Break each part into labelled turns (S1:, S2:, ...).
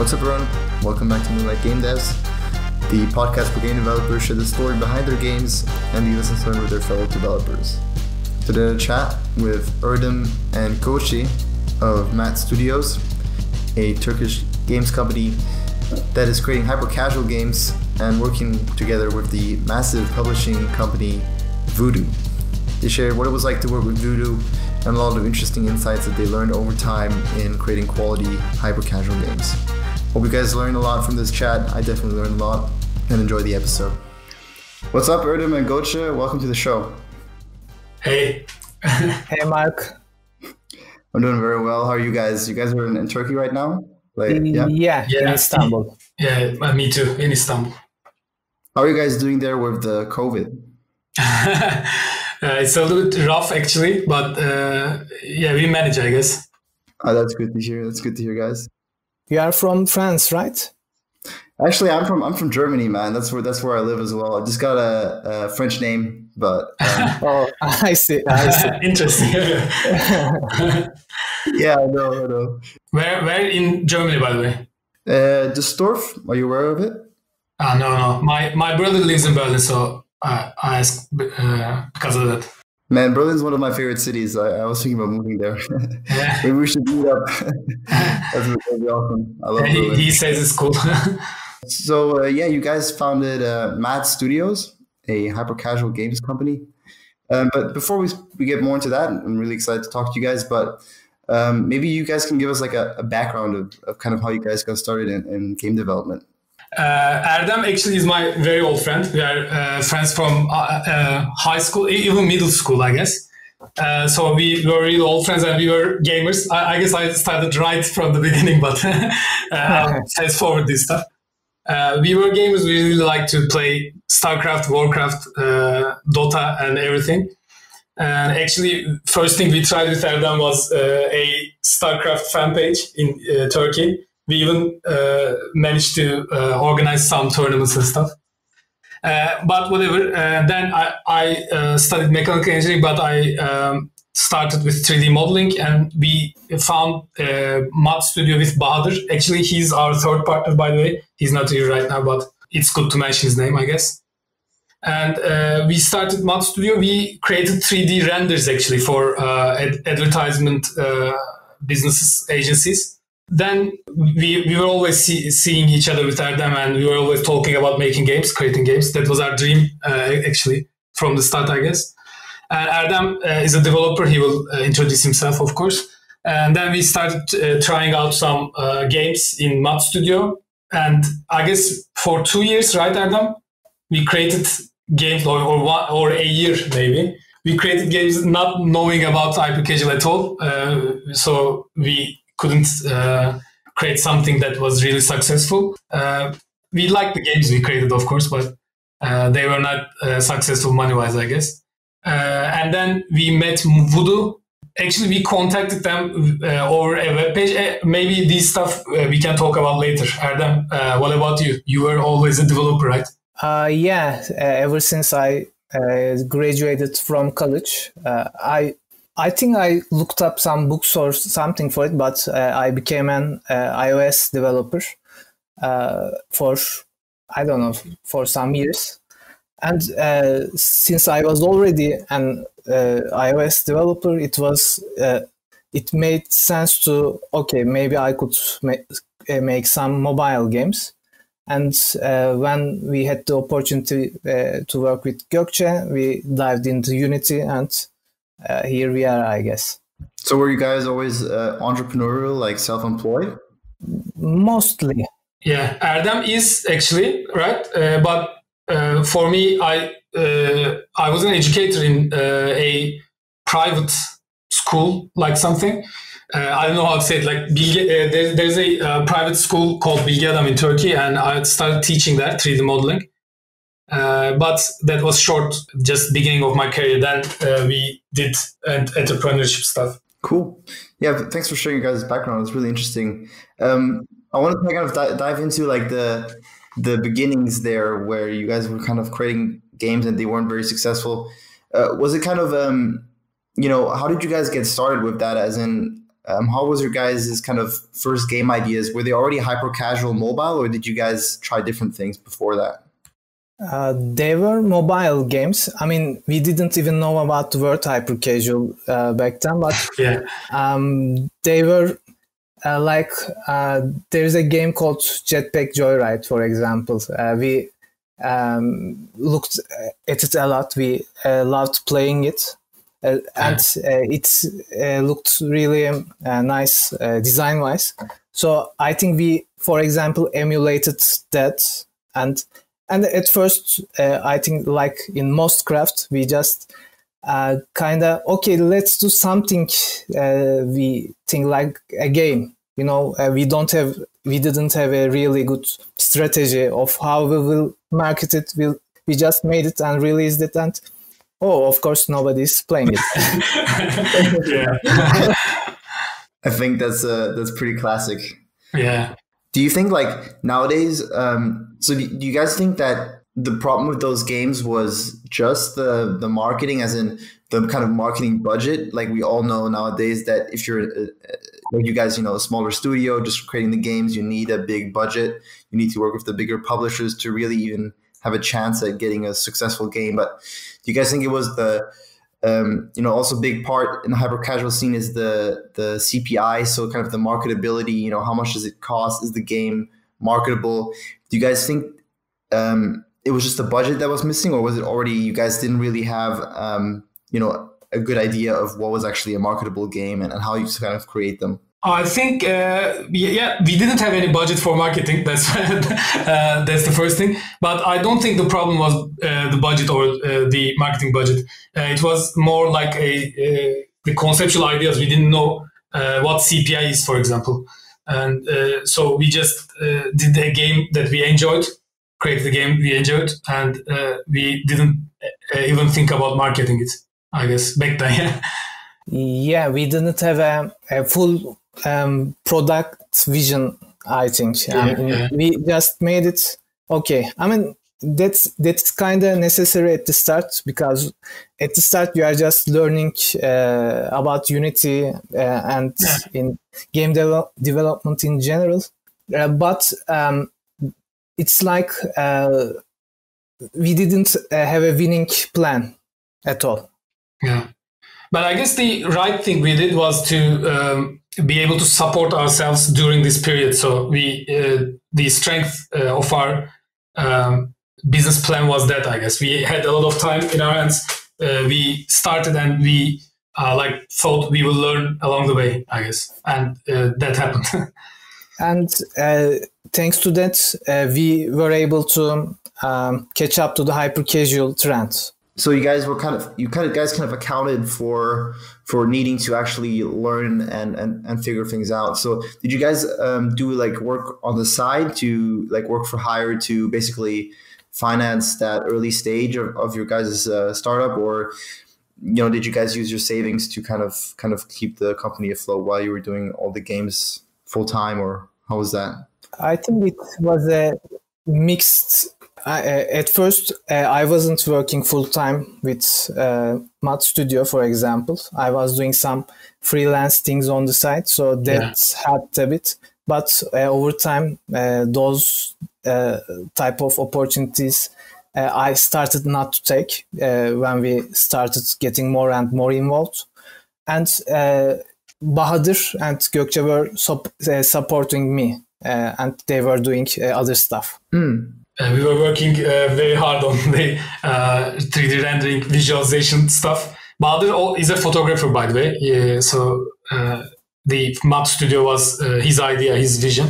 S1: What's up, everyone? Welcome back to Moonlight Game Devs, the podcast where game developers share the story behind their games and the lessons learned with their fellow developers. Today, I chat with Erdem and Gocke of Mat Studios, a Turkish games company that is creating hyper-casual games and working together with the massive publishing company Voodoo. They share what it was like to work with Voodoo and a lot of interesting insights that they learned over time in creating quality hyper-casual games. Hope you guys learned a lot from this chat. I definitely learned a lot and enjoy the episode. What's up, Erdem and Gocke? Welcome to the show.
S2: Hey.
S3: Hey, Mark.
S1: I'm doing very well. How are you guys? You guys are in Turkey right now?
S3: Yeah, in Istanbul.
S2: Yeah, me too, in Istanbul.
S1: How are you guys doing there with the COVID?
S2: It's a little bit rough, actually, but we manage, I guess.
S1: Oh, that's good to hear. That's good to hear, guys.
S3: You are from France, right?
S1: Actually, I'm from Germany, man. That's where I live as well. I just got a French name, but
S3: oh, I see.
S2: Interesting.
S1: Yeah, I know.
S2: Where in Germany, by the way?
S1: Düsseldorf. Are you aware of it?
S2: No. My brother lives in Berlin, so I asked because of that.
S1: Man, Berlin's one of my favorite cities. I was thinking about moving there.
S2: Yeah.
S1: Maybe we should meet up. That'd be awesome. I love Berlin.
S2: He says it's cool.
S1: So, you guys founded Mat Studios, a hyper-casual games company. But before we get more into that, I'm really excited to talk to you guys. But maybe you guys can give us like a background of kind of how you guys got started in game development.
S2: Erdem actually is my very old friend. We are friends from high school, even middle school, I guess. So we were really old friends and we were gamers. I guess I started right from the beginning, but I'll fast forward this stuff. We were gamers. We really like to play StarCraft, Warcraft, Dota, and everything. And actually, first thing we tried with Erdem was a StarCraft fan page in Turkey. We even managed to organize some tournaments and stuff. But whatever. Then I studied mechanical engineering, but I started with 3D modeling, and we found Mat Studio with Bahadur. Actually, he's our third partner, by the way. He's not here right now, but it's good to mention his name, I guess. And we started Mat Studio. We created 3D renders, actually, for advertisement businesses, agencies. Then we were always seeing each other with Erdem, and we were always talking about making games, creating games. That was our dream, actually, from the start, I guess. And Erdem is a developer. He will introduce himself, of course. And then we started trying out some games in Mat Studio. And I guess for 2 years, right, Erdem? We created games, or a year maybe. We created games not knowing about hyper-casual at all. So we couldn't create something that was really successful. We liked the games we created, of course, but they were not successful money-wise, I guess. And then we met Voodoo. Actually, we contacted them over a webpage. Maybe this stuff we can talk about later. Erdem, what about you? You were always a developer, right?
S3: Ever since I graduated from college, I think I looked up some books or something for it, but I became an iOS developer for some years. And since I was already an iOS developer, it made sense to, maybe I could make some mobile games. And when we had the opportunity to work with Gocke, we dived into Unity, and here we are, I guess.
S1: So were you guys always entrepreneurial, like self-employed?
S3: Mostly.
S2: Yeah, Erdem is actually, right? But for me, I was an educator in a private school, like something. I don't know how to say it. Like there's a private school called Bilgi Adam in Turkey, and I started teaching there 3D modeling. But that was short, just beginning of my career. Then we did entrepreneurship stuff.
S1: Cool. Yeah, thanks for sharing your guys' background. It's really interesting. I want to kind of dive into like the beginnings there, where you guys were kind of creating games and they weren't very successful. Was it kind of, how did you guys get started with that? As in, how was your guys' kind of first game ideas? Were they already hyper casual mobile, or did you guys try different things before that?
S3: They were mobile games. I mean, we didn't even know about the word hyper casual back then, but
S2: Yeah.
S3: they were there's a game called Jetpack Joyride, for example. We looked at it a lot. We loved playing it. And it looked really nice design-wise. So I think we, for example, emulated that. And at first, I think like in most craft, we just kind of, okay, let's do something we think like a game. You know, we didn't have a really good strategy of how we will market it. We just made it and released it, and oh, of course, nobody's playing it.
S2: Yeah.
S1: I think that's pretty classic.
S2: Yeah.
S1: Do you think like nowadays? So do you guys think that the problem with those games was just the marketing, as in the kind of marketing budget? Like we all know nowadays that if you're like you guys, a smaller studio just creating the games, you need a big budget. You need to work with the bigger publishers to really even have a chance at getting a successful game. But do you guys think it was the also a big part in the hyper casual scene is the CPI, so kind of the marketability, how much does it cost? Is the game marketable? Do you guys think it was just the budget that was missing, or was it already you guys didn't really have a good idea of what was actually a marketable game and how you kind of create them?
S2: I think, we didn't have any budget for marketing. That's that's the first thing. But I don't think the problem was the budget or the marketing budget. It was more like the conceptual ideas. We didn't know what CPI is, for example. And so we just did a game that we enjoyed, created the game we enjoyed, and we didn't even think about marketing it, I guess, back then.
S3: Yeah, we didn't have a full product vision, I think. We just made it okay. I mean, that's kind of necessary at the start, because at the start you are just learning about Unity and in game development in general. But it's like we didn't have a winning plan at all.
S2: Yeah. But I guess the right thing we did was to be able to support ourselves during this period. So the strength of our business plan was that, I guess. We had a lot of time in our hands. We started and we thought we will learn along the way, I guess. And that happened.
S3: And thanks to that, we were able to catch up to the hyper casual trend.
S1: So you guys accounted for needing to actually learn and figure things out. So did you guys do work on the side to work for hire to basically finance that early stage of your guys' startup, or did you guys use your savings to kind of keep the company afloat while you were doing all the games full time, or how was that?
S3: I think it was a mixed. At first, I wasn't working full-time with Mod Studio, for example. I was doing some freelance things on the side, so that helped a bit. But over time, those type of opportunities I started not to take when we started getting more and more involved. And Bahadır and Gocke were supporting me, and they were doing other stuff.
S2: We were working very hard on the 3D rendering visualization stuff. Bahadır is a photographer, by the way. So the Mod Studio was his idea, his vision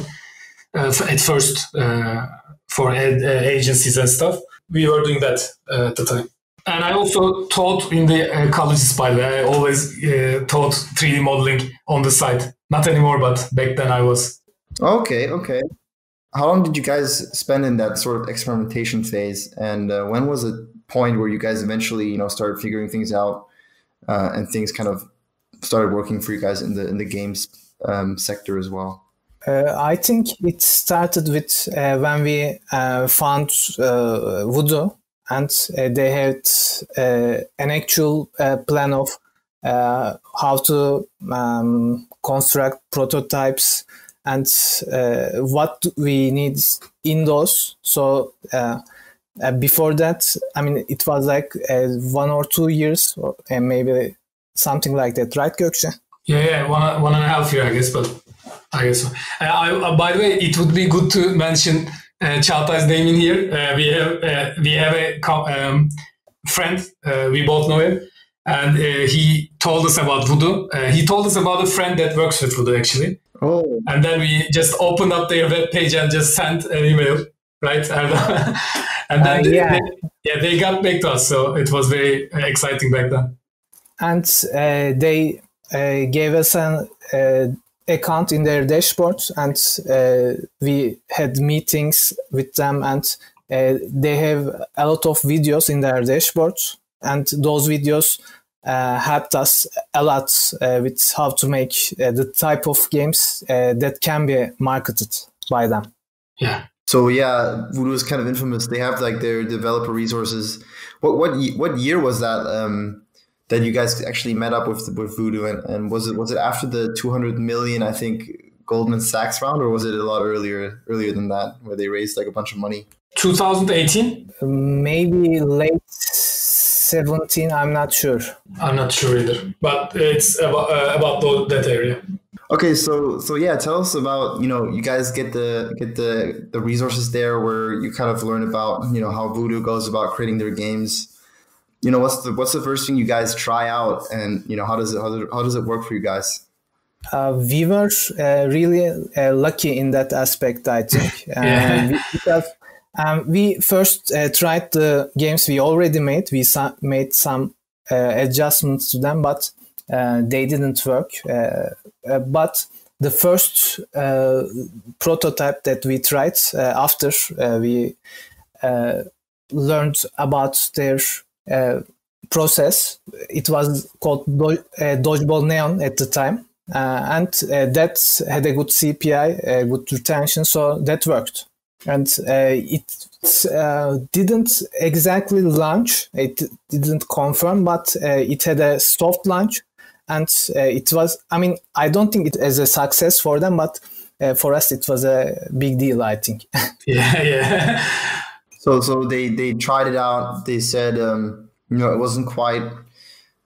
S2: at first for agencies and stuff. We were doing that at the time. And I also taught in the colleges, by the way. I always taught 3D modeling on the side. Not anymore, but back then I was.
S1: Okay. How long did you guys spend in that sort of experimentation phase? And when was the point where you guys eventually, started figuring things out and things kind of started working for you guys in the games sector as well?
S3: I think it started with when we found Voodoo, and they had an actual plan of how to construct prototypes and what we need in those. So before that, I mean, it was like 1 or 2 years, or maybe something like that, right, Gökçe?
S2: Yeah, one and a half year, I guess, but I guess so. By the way, it would be good to mention Çağatay's name in here. We have a friend, we both know him, and he told us about Voodoo. He told us about a friend that works with Voodoo, actually.
S1: Oh,
S2: And then we just opened up their web page and just sent an email, right? And then they got back to us, so it was very exciting back then.
S3: And they gave us an account in their dashboard, and we had meetings with them, and they have a lot of videos in their dashboard, and those videos helped us a lot with how to make the type of games that can be marketed by them.
S2: Yeah.
S1: so yeah, Voodoo is kind of infamous. They have like their developer resources. What year was that that you guys actually met up with Voodoo, and was it after the 200 million, I think, Goldman Sachs round, or was it a lot earlier than that, where they raised like a bunch of money?
S2: 2018?
S3: Maybe late 17, I'm not sure.
S2: I'm not sure either, but it's about that area.
S1: Okay, so yeah, tell us about, you guys get the resources there where you kind of learn about, how Voodoo goes about creating their games. What's the first thing you guys try out, and how does it work for you guys?
S3: We were really lucky in that aspect, I think, because we first tried the games we already made. We made some adjustments to them, but they didn't work. But the first prototype that we tried after we learned about their process, it was called Dodgeball Neon at the time, and that had a good CPI, good retention, so that worked. And it didn't exactly launch, it didn't confirm, but it had a soft launch, and it was, I mean, I don't think it as a success for them, but for us it was a big deal, I think.
S2: Yeah.
S1: So they tried it out. They said, it wasn't quite,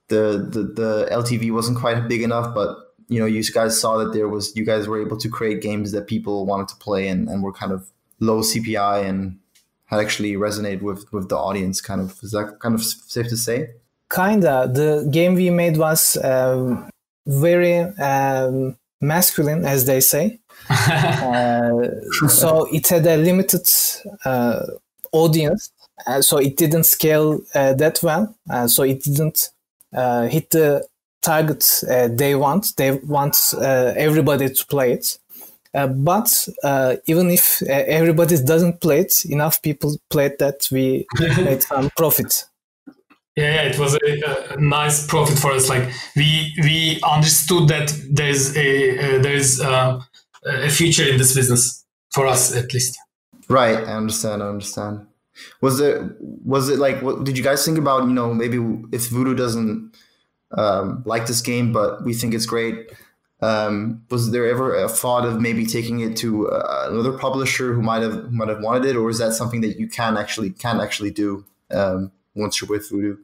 S1: the LTV wasn't quite big enough, but you guys saw that you guys were able to create games that people wanted to play and were kind of low CPI and had actually resonated with the audience. Kind of, is that kind of safe to say? Kinda.
S3: The game we made was very masculine, as they say. So it had a limited audience, so it didn't scale that well. So it didn't hit the target they want. They want everybody to play it. But even if everybody doesn't play it, enough people played that we made some profit.
S2: Yeah, it was a nice profit for us. Like we understood that there's a future in this business for us, at least.
S1: Right, I understand. Was it like, what did you guys think about? Maybe if Voodoo doesn't like this game, but we think it's great. Was there ever a thought of maybe taking it to another publisher who might have wanted it, or is that something that you can actually do once you're with Voodoo?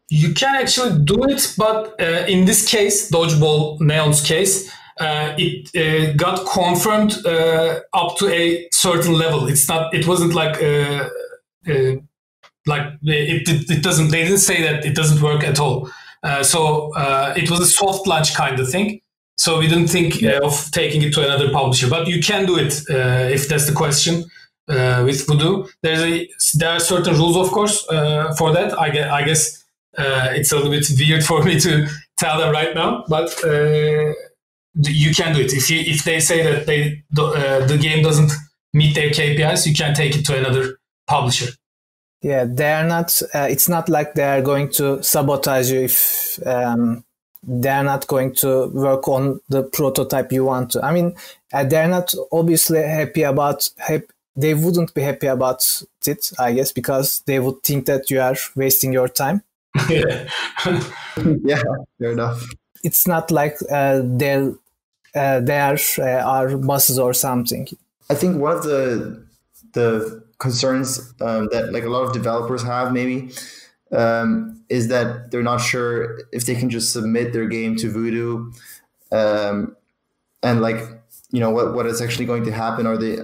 S2: You can actually do it, but in this case, Dodgeball Neon's case, it got confirmed up to a certain level. It wasn't like it doesn't. They didn't say that it doesn't work at all. So it was a soft launch kind of thing. So we didn't think of taking it to another publisher, but you can do it if that's the question. With Voodoo, there are certain rules, of course, for that. I guess it's a little bit weird for me to tell them right now, but you can do it. If they say that the game doesn't meet their KPIs, you can take it to another publisher.
S3: Yeah, they are not. It's not like they are going to sabotage you if they're not going to work on the prototype you want to. I mean, they're not obviously happy about. They wouldn't be happy about it, I guess, because they would think that you are wasting your time.
S2: Yeah.
S1: Yeah, fair enough.
S3: It's not like they are our bosses or something.
S1: I think one of the concerns that like a lot of developers have maybe is that they're not sure if they can just submit their game to Voodoo, and like what is actually going to happen. Are they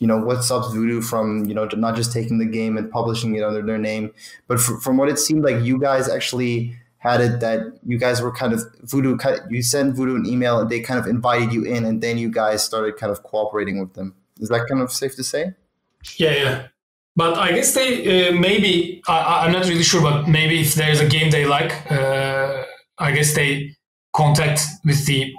S1: what stops Voodoo from not just taking the game and publishing it under their name, but from what it seemed like you guys actually had it that you guys were kind of you sent Voodoo an email and they kind of invited you in, and then you guys started kind of cooperating with them. Is that kind of safe to say?
S2: Yeah. But I guess they maybe I'm not really sure, but maybe if there's a game they like, I guess they contact with the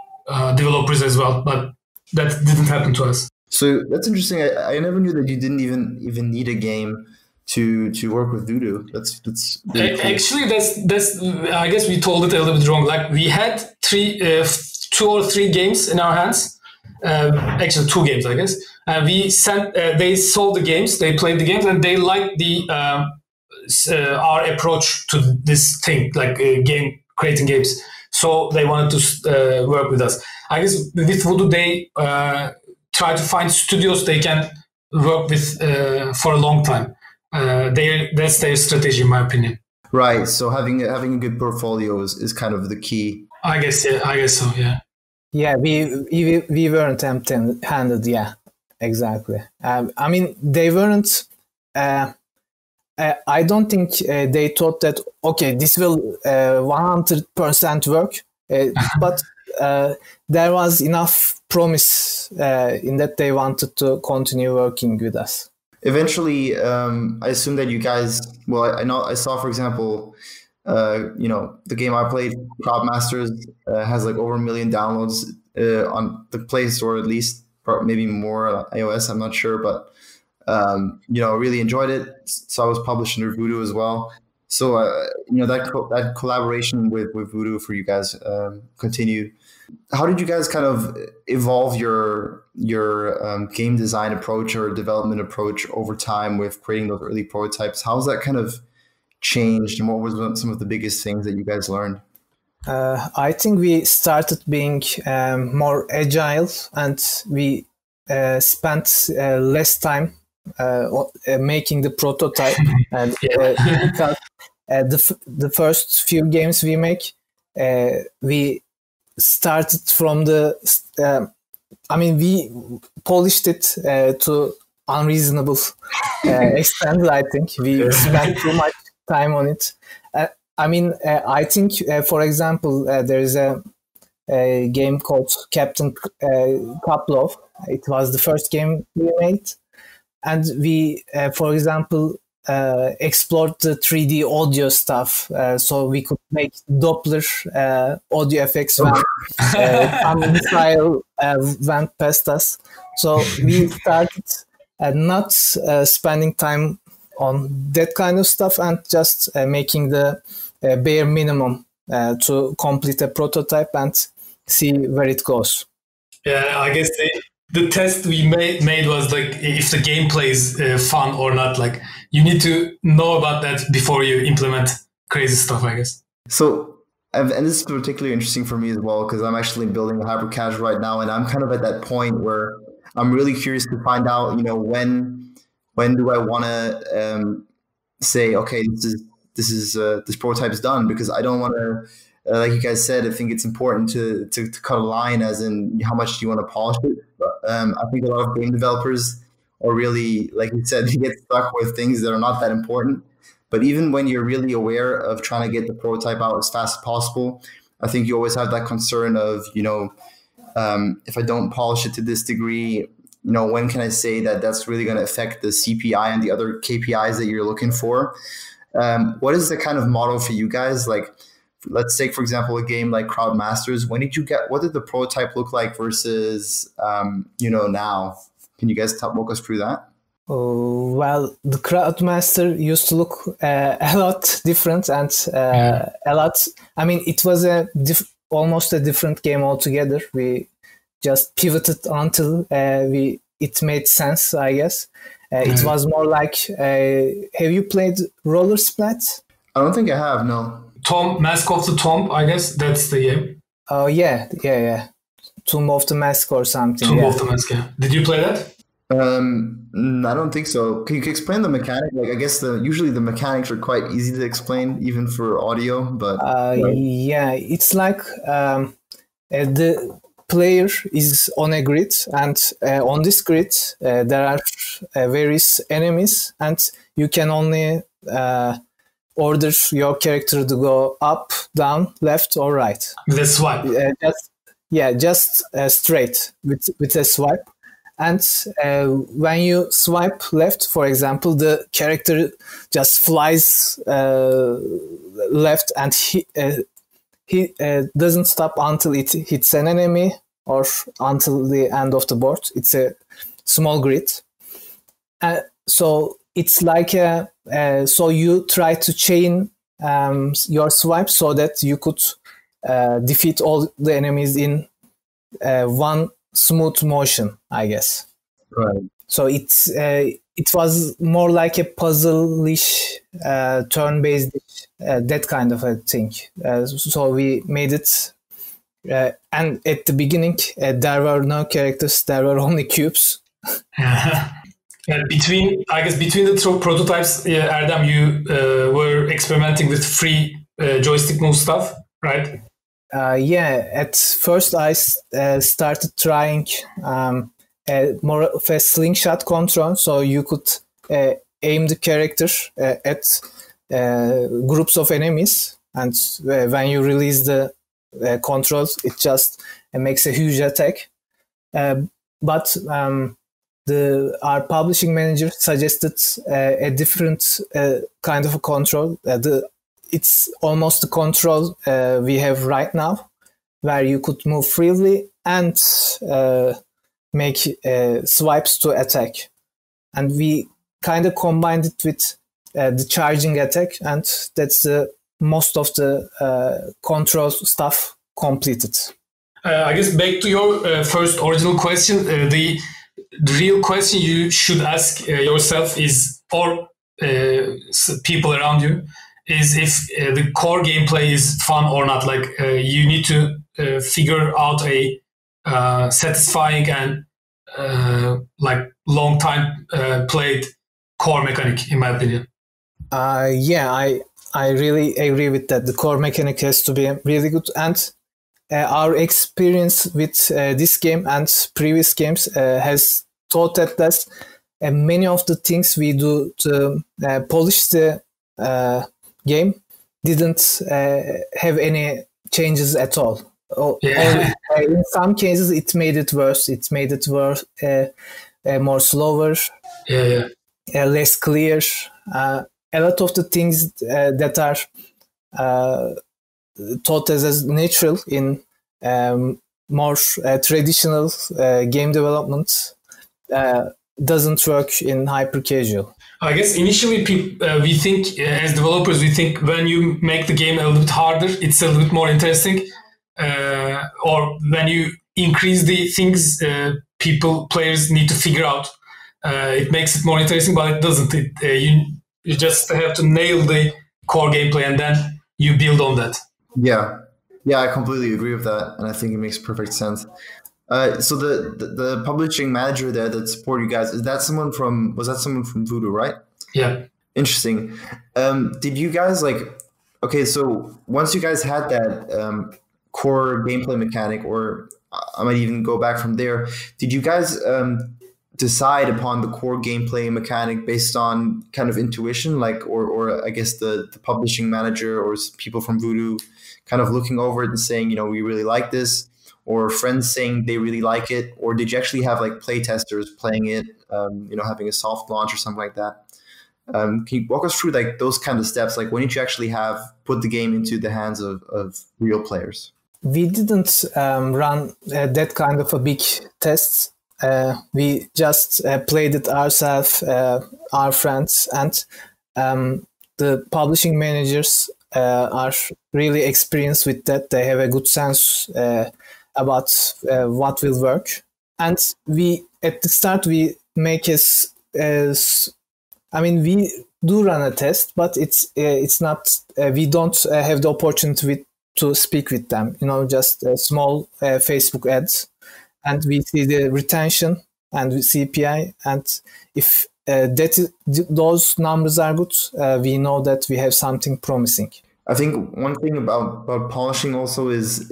S2: developers as well. But that didn't happen to us.
S1: So that's interesting. I never knew that you didn't even need a game to work with Voodoo. That's really cool.
S2: Actually, that's I guess we told it a little bit wrong. Like we had 2 or 3 games in our hands. Actually, 2 games, I guess. We sent. They sold the games. They played the games, and they liked the our approach to this thing, like game creating games. So they wanted to work with us. I guess with Voodoo, they try to find studios they can work with for a long time. That's their strategy, in my opinion.
S1: Right. So having a good portfolio is kind of the key.
S2: I guess so. Yeah.
S3: Yeah, we weren't empty-handed. Yeah, exactly. I mean, they weren't. I don't think they thought that okay, this will 100% work. But there was enough promise in that they wanted to continue working with us.
S1: Eventually, I assume that you guys. Well, I saw, for example, the game I played, Crowd Masters, has like over 1 million downloads on the Play Store, at least, or maybe more on iOS. I'm not sure, but really enjoyed it. So I was published under Voodoo as well. So that collaboration with Voodoo for you guys continued. How did you guys kind of evolve your game design approach or development approach over time with creating those early prototypes? How's that kind of changed, and what was some of the biggest things that you guys learned?
S3: I think we started being more agile, and we spent less time making the prototype. And because the first few games we make, we started from we polished it to unreasonable extent. I think we spent too much time on it. I think, for example, there is a game called Captain Kaplov. It was the first game we made. And we, for example, explored the 3D audio stuff. So we could make Doppler audio effects when some missile went past us. So we started not spending time on that kind of stuff and just making the bare minimum to complete a prototype and see where it goes.
S2: Yeah, I guess the test we made was like if the gameplay is fun or not. Like you need to know about that before you implement crazy stuff, I guess.
S1: So, and this is particularly interesting for me as well, because I'm actually building a hyper casual right now, and I'm kind of at that point where I'm really curious to find out, when do I want to say, okay, this prototype is done, because I don't want to, like you guys said, I think it's important to cut a line, as in how much do you want to polish it. But, I think a lot of game developers are really, like you said, you get stuck with things that are not that important. But even when you're really aware of trying to get the prototype out as fast as possible, I think you always have that concern of, if I don't polish it to this degree, when can I say that that's really going to affect the CPI and the other KPIs that you're looking for? What is the kind of model for you guys? Like, let's take, for example, a game like Crowd Masters. What did the prototype look like versus, now? Can you guys walk us through that?
S3: Oh, well, the Crowd Master used to look a lot different and a lot. I mean, it was almost a different game altogether. We just pivoted until it made sense, I guess. It was more like, have you played Roller Splat?
S1: I don't think I have, no.
S2: Mask of the Tomb, I guess that's the game.
S3: Oh yeah. Tomb of the Mask or something.
S2: Tomb
S3: yeah.
S2: of the Mask. Yeah. Did you play that?
S1: I don't think so. Can you explain the mechanic? Like, I guess usually the mechanics are quite easy to explain, even for audio. But
S3: Yeah, it's like the player is on a grid, and on this grid there are various enemies, and you can only order your character to go up, down, left, or right.
S2: With a swipe.
S3: Just straight with a swipe. And when you swipe left, for example, the character just flies left, and he doesn't stop until it hits an enemy or until the end of the board. It's a small grid. So it's like so you try to chain your swipe so that you could defeat all the enemies in one smooth motion, I guess.
S1: Right.
S3: So it was more like a puzzle-ish, turn-based, that kind of a thing. So we made it, and at the beginning there were no characters; there were only cubes.
S2: Between the two prototypes, Erdem, you were experimenting with free joystick move stuff, right?
S3: At first I started trying more of a slingshot control, so you could aim the character at groups of enemies, and when you release the controls, it just makes a huge attack. But our publishing manager suggested a different kind of a control. It's almost the control we have right now, where you could move freely and make swipes to attack. And we kind of combined it with the charging attack, and that's most of the control stuff completed.
S2: I guess back to your first original question, the real question you should ask yourself is, or people around you, is if the core gameplay is fun or not. Like you need to figure out a satisfying and like long time played core mechanic, in my opinion.
S3: I really agree with that. The core mechanic has to be really good, and our experience with this game and previous games has taught that many of the things we do to polish the game didn't have any changes at all. In some cases, it made it worse. It made it worse, more slower, less clear. A lot of the things that are taught as natural in more traditional game development doesn't work in hyper casual.
S2: I guess initially we think as developers, we think when you make the game a little bit harder, it's a little bit more interesting. Or when you increase the things players need to figure out, it makes it more interesting, but it doesn't. You just have to nail the core gameplay and then you build on that.
S1: Yeah, I completely agree with that, and I think it makes perfect sense. So the publishing manager there that supported you guys, was that someone from Voodoo, right?
S2: Yeah.
S1: Interesting. Did you guys so once you guys had that core gameplay mechanic, or I might even go back from there, did you guys decide upon the core gameplay mechanic based on kind of intuition, or I guess the publishing manager or people from Voodoo kind of looking over it and saying, we really like this, or friends saying they really like it, or did you actually have play testers playing it, having a soft launch or something like that? Can you walk us through those kind of steps? When did you actually put the game into the hands of real players?
S3: We didn't run that kind of a big tests. We just played it ourselves, our friends, and the publishing managers are really experienced with that. They have a good sense about what will work. And we, at the start, we make we do run a test, but it's not. We don't have the opportunity to speak with them. Just small Facebook ads, and we see the retention and we CPI, and if those numbers are good, we know that we have something promising.
S1: I think one thing about polishing also is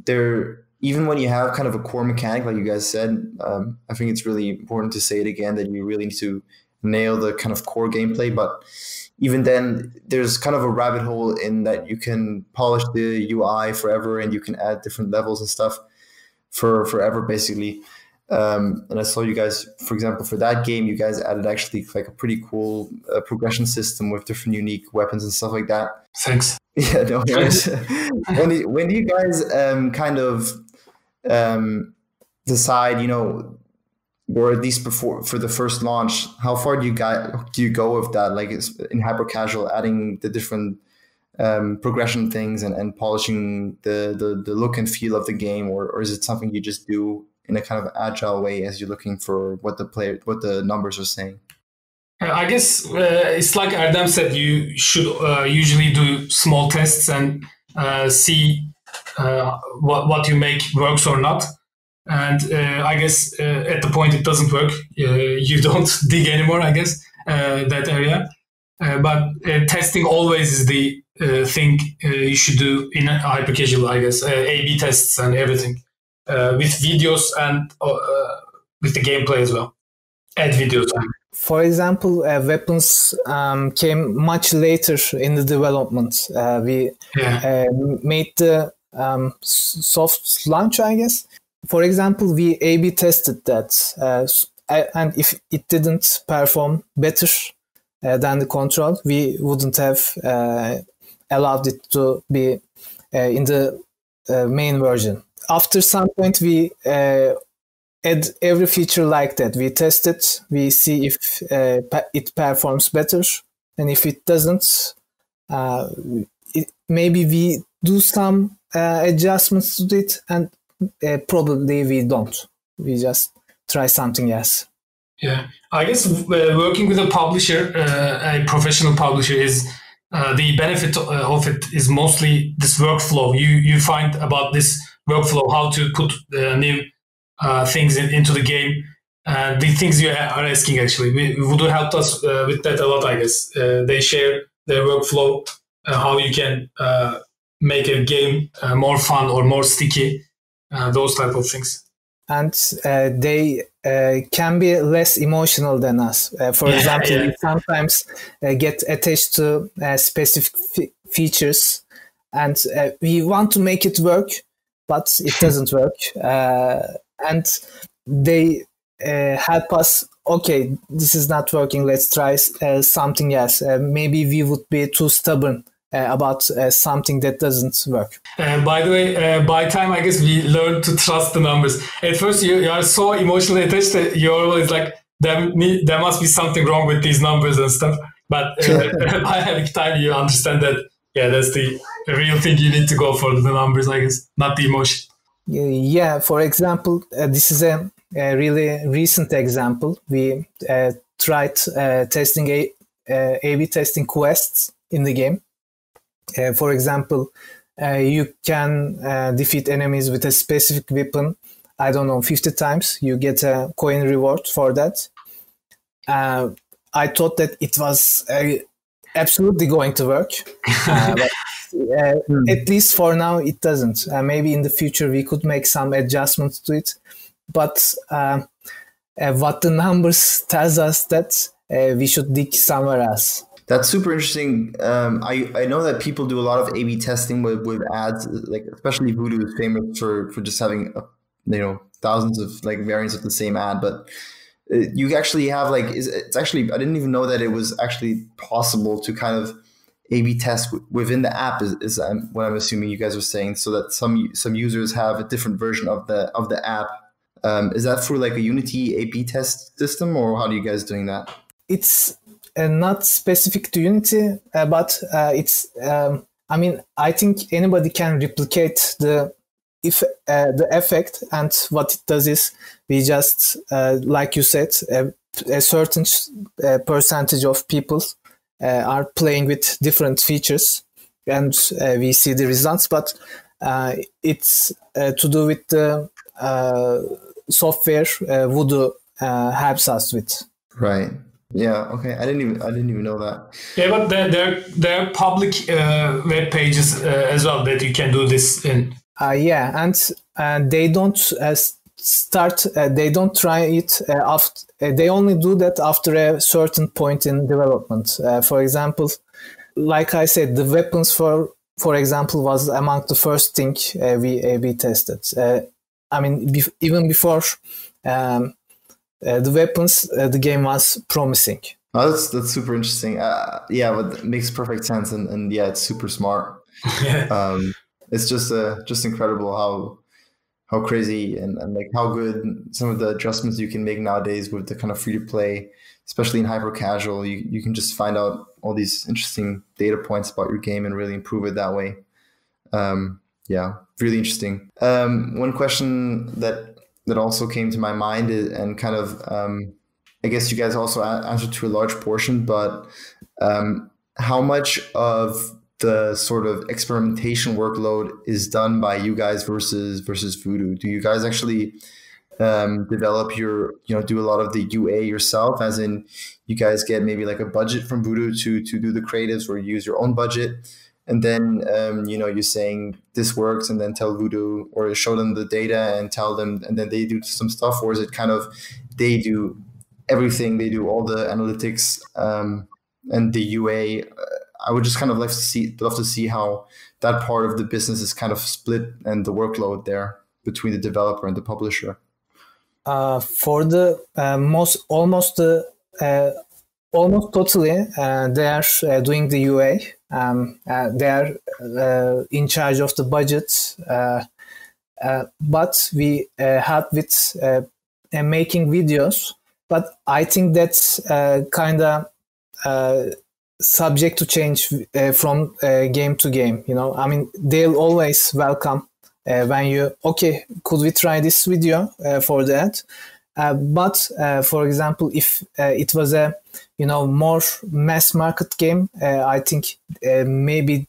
S1: there, even when you have kind of a core mechanic, like you guys said, I think it's really important to say it again, that you really need to nail the kind of core gameplay. But even then, there's kind of a rabbit hole in that you can polish the UI forever, and you can add different levels and stuff for forever, basically. And I saw you guys, for example, for that game, you guys added actually like a pretty cool progression system with different unique weapons and stuff like that.
S2: Thanks.
S1: Yeah, no worries. when do you guys kind of decide, or at least before for the first launch, how far do you go with that? Like in hyper casual, adding the different progression things and polishing the look and feel of the game, or is it something you just do in a kind of agile way as you're looking for what the numbers are saying?
S2: I guess it's like Erdem said, you should usually do small tests and see what you make works or not. And I guess at the point it doesn't work, you don't dig anymore, I guess, that area. But testing always is the thing you should do in hyper casual, I guess. A/B tests and everything. With videos and with the gameplay as well. Add videos.
S3: For example, weapons came much later in the development. We made the soft launch, I guess. For example, we A/B tested that. And if it didn't perform better than the control, we wouldn't have allowed it to be in the main version. After some point, we add every feature like that. We test it, we see if it performs better, and if it doesn't, maybe we do some adjustments to it, and probably we don't. We just try something else.
S2: Yeah, I guess working with a publisher, a professional publisher, is the benefit of it is mostly this workflow. You find about this workflow, how to put new things into the game. The things you are asking, actually, Voodoo helped us with that a lot, I guess. They share their workflow, how you can make a game more fun or more sticky, those type of things.
S3: And they can be less emotional than us. For example, we sometimes get attached to specific features, and we want to make it work, but it doesn't work. And they help us, okay, this is not working, let's try something else. Maybe we would be too stubborn about something that doesn't work.
S2: By the way, by time, I guess we learned to trust the numbers. At first, you are so emotionally attached that you're always like, there must be something wrong with these numbers and stuff. But by having time, you understand that, that's the real thing. You need to go for the numbers, I guess, not the emotion.
S3: Yeah, for example, this is a really recent example. We tried testing A/B testing quests in the game. For example, you can defeat enemies with a specific weapon, 50 times. You get a coin reward for that. I thought that it was absolutely going to work. But at least for now, it doesn't. Maybe in the future, we could make some adjustments to it. But what the numbers tells us that we should dig somewhere else.
S1: That's super interesting. I know that people do a lot of A/B testing with ads, like especially Voodoo is famous for just having thousands of like variants of the same ad. But you actually have it's actually, I didn't even know that it was actually possible to kind of A/B test within the app. Is what I'm assuming you guys are saying, so that some users have a different version of the app. Is that through like a Unity A/B test system, or how are you guys doing that?
S3: It's not specific to Unity, but it's. I think anybody can replicate the effect, and what it does is we just, like you said, a certain percentage of people are playing with different features, and we see the results. But it's to do with the software Voodoo helps us with.
S1: Right. Yeah. Okay. I didn't even know that.
S2: Yeah, but there are public web pages as well that you can do this in.
S3: Yeah, and they don't start. They don't try it after. They only do that after a certain point in development. For example, like I said, the weapons for example was among the first thing we tested. I mean, even before the weapons, the game was promising.
S1: Oh, that's super interesting. Yeah, but it makes perfect sense, and yeah, it's super smart. It's just incredible how crazy and like how good some of the adjustments you can make nowadays with the kind of free to play, especially in hyper casual. You can just find out all these interesting data points about your game and really improve it that way. Yeah, really interesting. One question that also came to my mind is, and kind of I guess you guys also answered to a large portion, but how much of the sort of experimentation workload is done by you guys versus Voodoo? Do you guys actually develop do a lot of the UA yourself, as in you guys get maybe like a budget from Voodoo to do the creatives, or use your own budget, and then you're saying this works, and then tell Voodoo or show them the data and tell them, and then they do some stuff? Or is it kind of they do everything, they do all the analytics and the UA? I would just kind of love to see how that part of the business is kind of split, and the workload there between the developer and the publisher.
S3: For the almost totally, they are doing the UA. They are in charge of the budget, but we help with making videos. But I think that's kind of subject to change from game to game. I mean, they'll always welcome when you, okay, could we try this video for that? But for example, if it was a more mass market game, I think maybe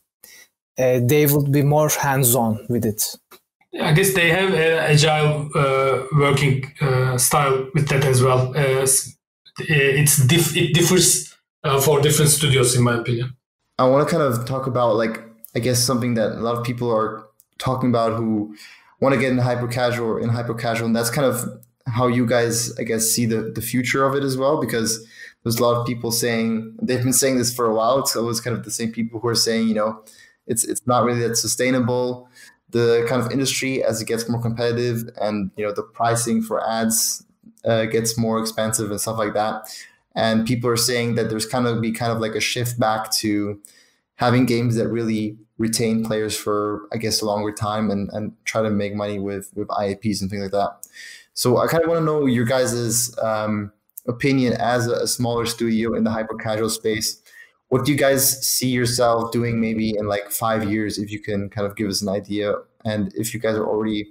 S3: they would be more hands-on with it.
S2: I guess they have an agile working style with that as well. It differs for different studios, in my opinion.
S1: I want to kind of talk about, like, I guess something that a lot of people are talking about who want to get into hyper casual, and that's kind of how you guys, I guess, see the future of it as well, because there's a lot of people saying, they've been saying this for a while. It's always kind of the same people who are saying, it's not really that sustainable, the kind of industry, as it gets more competitive, and the pricing for ads gets more expensive and stuff like that. And people are saying that there's kind of like a shift back to having games that really retain players for, I guess, a longer time, and try to make money with IAPs and things like that. So I kind of want to know your guys' opinion as a smaller studio in the hyper casual space. What do you guys see yourself doing maybe in like 5 years, if you can kind of give us an idea, and if you guys are already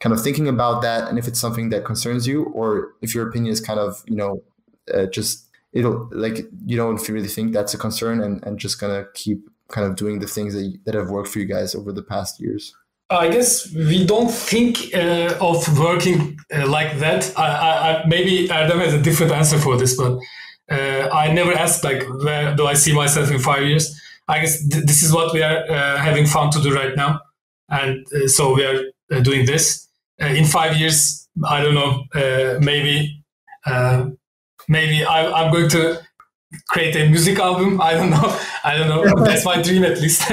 S1: kind of thinking about that, and if it's something that concerns you, or if your opinion is kind of, just, you don't really think that's a concern, and just gonna keep kind of doing the things that have worked for you guys over the past years.
S2: I guess we don't think of working like that. I maybe Erdem has a different answer for this, but I never asked, like, where do I see myself in 5 years? I guess this is what we are having fun to do right now. And so we are doing this. In 5 years, I don't know, maybe I'm going to create a music album. I don't know. That's my dream, at least.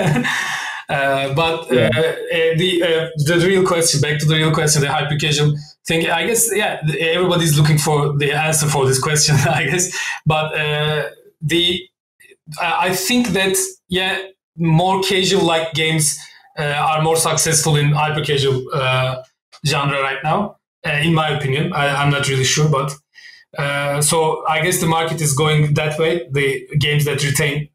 S2: But the real question, back to the real question, the hyper casual thing, I guess, yeah, everybody's looking for the answer for this question, I guess. But I think that, yeah, more casual like games are more successful in hyper casual genre right now, in my opinion. I'm not really sure, but so I guess the market is going that way. The games that retain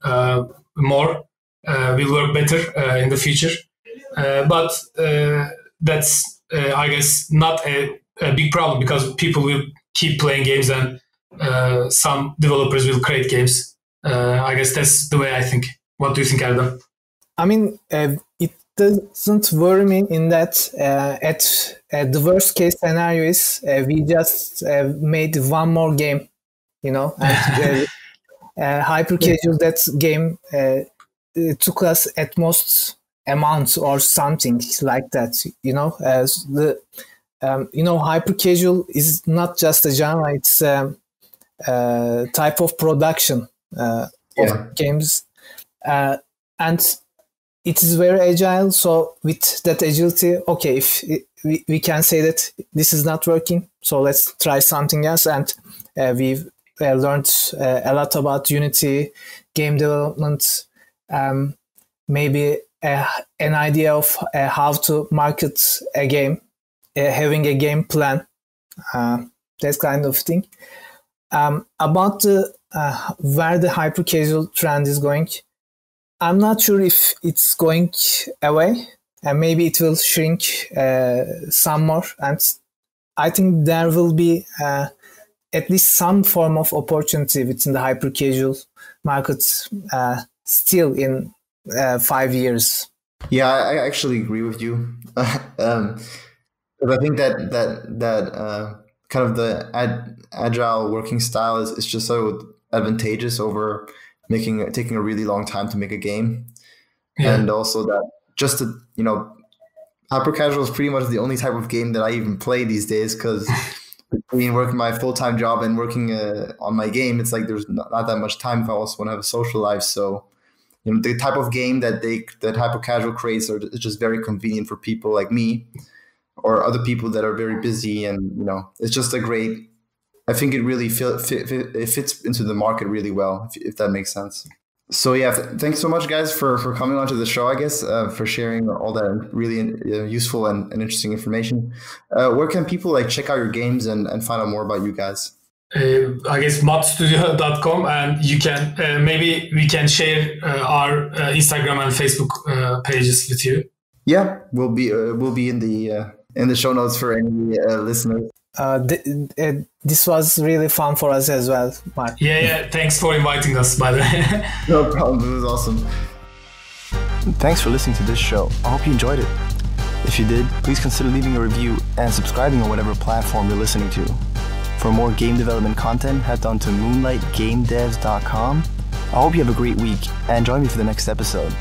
S2: more will work better in the future. But that's, I guess, not a big problem, because people will keep playing games, and some developers will create games. I guess that's the way I think. What do you think, Erdem?
S3: I mean, it doesn't worry me in that the worst case scenario is we just made one more game, and hyper casual, that game it took us at most a month or something like that, hyper casual is not just a genre, it's type of production of games, and it is very agile. So with that agility, okay, if we can say that this is not working, so let's try something else. And we've learned a lot about Unity, game development, maybe an idea of how to market a game, having a game plan, that kind of thing. About where the hyper casual trend is going, I'm not sure if it's going away, and maybe it will shrink some more. And I think there will be at least some form of opportunity within the hyper casual market still in 5 years.
S1: Yeah, I actually agree with you. But I think that kind of the agile working style is just so advantageous over taking a really long time to make a game. And also that just hyper casual is pretty much the only type of game that I even play these days, because between working my full-time job and working on my game, it's like there's not that much time if I also want to have a social life. So the type of game that hyper casual creates is just very convenient for people like me or other people that are very busy, and it's just a great. I think it really it fits into the market really well, if that makes sense. So yeah, thanks so much, guys, for coming onto the show. I guess for sharing all that really useful and interesting information. Where can people check out your games and find out more about you guys?
S2: I guess modstudio.com, and you can maybe we can share our Instagram and Facebook pages with you.
S1: Yeah, we'll be in the show notes for any listeners.
S3: This was really fun for us as well, Mark.
S2: Yeah. Thanks for inviting us, by the way.
S1: No problem. It was awesome.
S4: Thanks for listening to this show. I hope you enjoyed it. If you did, please consider leaving a review and subscribing on whatever platform you're listening to. For more game development content, head on to moonlightgamedevs.com. I hope you have a great week and join me for the next episode.